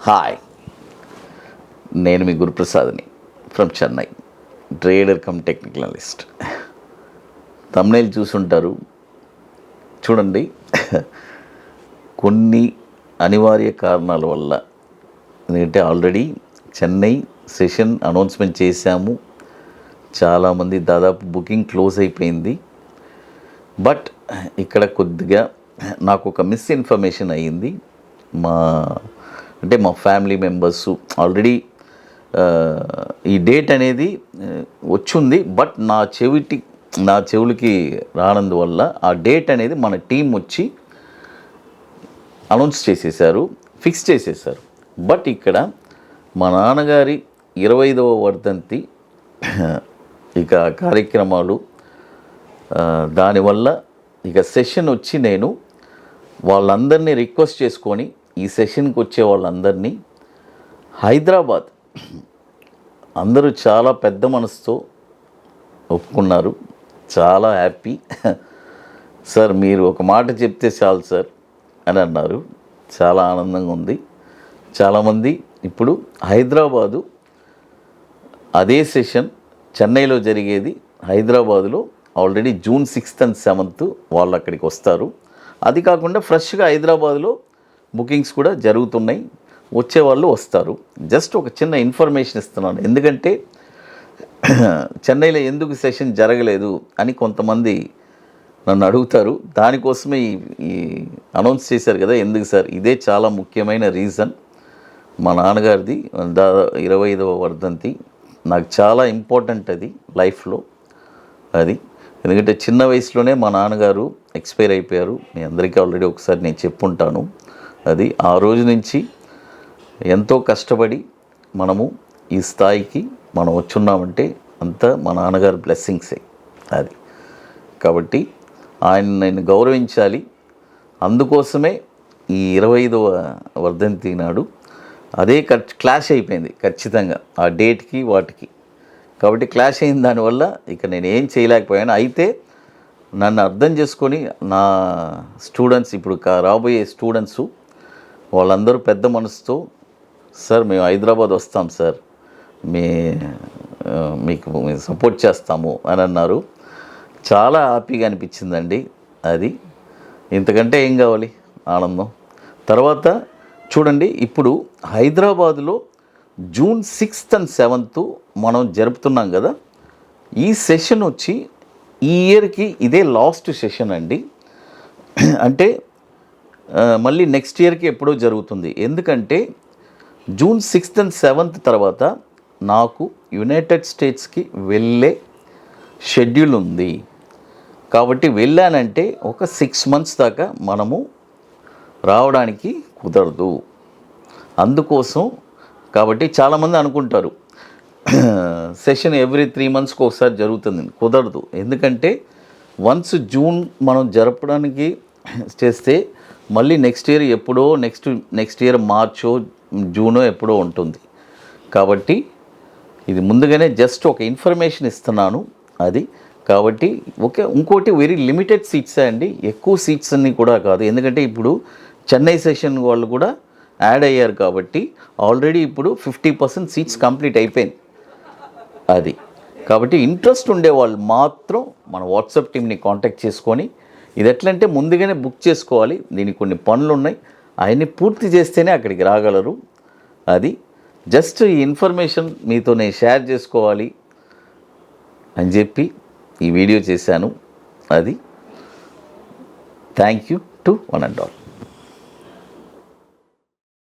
Hi, నేను మీ గురుప్రసాద్ని from Chennai, trader cum technical analyst. Thumbnail చూసుంటారు చూడండి. కొన్ని అనివార్య కారణాల వల్ల, ఎందుకంటే ఆల్రెడీ చెన్నై సెషన్ అనౌన్స్మెంట్ చేశాము, చాలామంది దాదాపు బుకింగ్ క్లోజ్ అయిపోయింది. బట్ ఇక్కడ కొద్దిగా నాకు ఒక మిస్ఇన్ఫర్మేషన్ అయ్యింది. మా ఫ్యామిలీ మెంబర్స్ ఆల్రెడీ ఈ డేట్ అనేది వచ్చింది, బట్ నా చెవులకి రానందువల్ల ఆ డేట్ అనేది మన టీం వచ్చి అనౌన్స్ చేసేసారు, ఫిక్స్ చేసేసారు. బట్ ఇక్కడ మా నాన్నగారి 25వ వర్ధంతి ఇక కార్యక్రమాలు, దానివల్ల ఇక సెషన్ వచ్చి నేను వాళ్ళందరినీ రిక్వెస్ట్ చేసుకొని ఈ సెషన్కి వచ్చే వాళ్ళందరినీ హైదరాబాద్ అందరూ చాలా పెద్ద మనసుతో ఒప్పుకున్నారు. చాలా హ్యాపీ సార్, మీరు ఒక మాట చెప్తే చాలు సార్ అని అన్నారు. చాలా ఆనందంగా ఉంది. చాలామంది ఇప్పుడు హైదరాబాదు అదే సెషన్ చెన్నైలో జరిగేది హైదరాబాదులో already June 6th and 7th వాళ్ళు అక్కడికి వస్తారు. అది కాకుండా ఫ్రెష్గా హైదరాబాద్లో బుకింగ్స్ కూడా జరుగుతున్నాయి, వచ్చేవాళ్ళు వస్తారు. జస్ట్ ఒక చిన్న ఇన్ఫర్మేషన్ ఇస్తున్నాను, ఎందుకంటే చెన్నైలో ఎందుకు సెషన్ జరగలేదు అని కొంతమంది నన్ను అడుగుతారు. దానికోసమే ఈ అనౌన్స్ చేశారు కదా, ఎందుకు సార్, ఇదే చాలా ముఖ్యమైన రీజన్. మా నాన్నగారిది 25వ వర్ధంతి నాకు చాలా ఇంపార్టెంట్, అది లైఫ్లో. అది ఎందుకంటే చిన్న వయసులోనే మా నాన్నగారు ఎక్స్పైర్ అయిపోయారు. మీ అందరికీ ఆల్రెడీ ఒకసారి నేను చెప్పుంటాను. అది ఆ రోజు నుంచి ఎంతో కష్టపడి మనము ఈ స్థాయికి మనం వచ్చున్నామంటే అంతా మా నాన్నగారు బ్లెస్సింగ్సే. అది కాబట్టి ఆయన నేను గౌరవించాలి. అందుకోసమే ఈ 25వ వర్ధంతి నాడు అదే క్లాష్ అయిపోయింది ఖచ్చితంగా ఆ డేట్కి వాటికి. కాబట్టి క్లాష్ అయిన దానివల్ల ఇక నేను ఏం చేయలేకపోయాను. అయితే నన్ను అర్థం చేసుకొని నా స్టూడెంట్స్, ఇప్పుడు రాబోయే స్టూడెంట్స్ వాళ్ళందరూ పెద్ద మనసుతో, సార్ మేము హైదరాబాద్ వస్తాం సార్, మీకు సపోర్ట్ చేస్తాము అని అన్నారు. చాలా హ్యాపీగా అనిపించిందండి. అది ఇంతకంటే ఏం కావాలి, ఆనందం. తర్వాత చూడండి, ఇప్పుడు హైదరాబాదులో June 6th and 7th మనం జరుపుతున్నాం కదా. ఈ సెషన్ వచ్చి ఈ ఇయర్కి ఇదే లాస్ట్ సెషన్ అండి. అంటే మళ్ళీ నెక్స్ట్ ఇయర్కి ఎప్పుడో జరుగుతుంది. ఎందుకంటే June 6th and 7th తర్వాత నాకు యునైటెడ్ స్టేట్స్కి వెళ్ళే షెడ్యూల్ ఉంది. కాబట్టి వెళ్ళానంటే ఒక 6 months దాకా మనము రావడానికి కుదరదు. అందుకోసం కాబట్టి చాలామంది అనుకుంటారు సెషన్ ఎవ్రీ 3 monthsకి ఒకసారి జరుగుతుంది. కుదరదు. ఎందుకంటే వన్స్ జూన్ మనం జరపడానికి చేస్తే మళ్ళీ నెక్స్ట్ ఇయర్ ఎప్పుడో నెక్స్ట్ ఇయర్ మార్చో జూనో ఎప్పుడో ఉంటుంది. కాబట్టి ఇది ముందుగానే జస్ట్ ఒక ఇన్ఫర్మేషన్ ఇస్తున్నాను. అది కాబట్టి ఇంకోటి వెరీ లిమిటెడ్ సీట్సే అండి, ఎక్కువ సీట్స్ అన్నీ కూడా కాదు. ఎందుకంటే ఇప్పుడు చెన్నై సెషన్ వాళ్ళు కూడా యాడ్ అయ్యారు కాబట్టి ఆల్రెడీ ఇప్పుడు 50% సీట్స్ కంప్లీట్ అయిపోయింది. అది కాబట్టి ఇంట్రెస్ట్ ఉండేవాళ్ళు మాత్రం మన వాట్సాప్ టీమ్ని కాంటాక్ట్ చేసుకొని, ఇది ఎట్లంటే ముందుగానే బుక్ చేసుకోవాలి. దీనికి కొన్ని పనులు ఉన్నాయి, అవన్నీ పూర్తి చేస్తేనే అక్కడికి రాగలరు. అది జస్ట్ ఈ ఇన్ఫర్మేషన్ మీతో నేను షేర్ చేసుకోవాలి అని చెప్పి ఈ వీడియో చేశాను. అది thank you to one and all.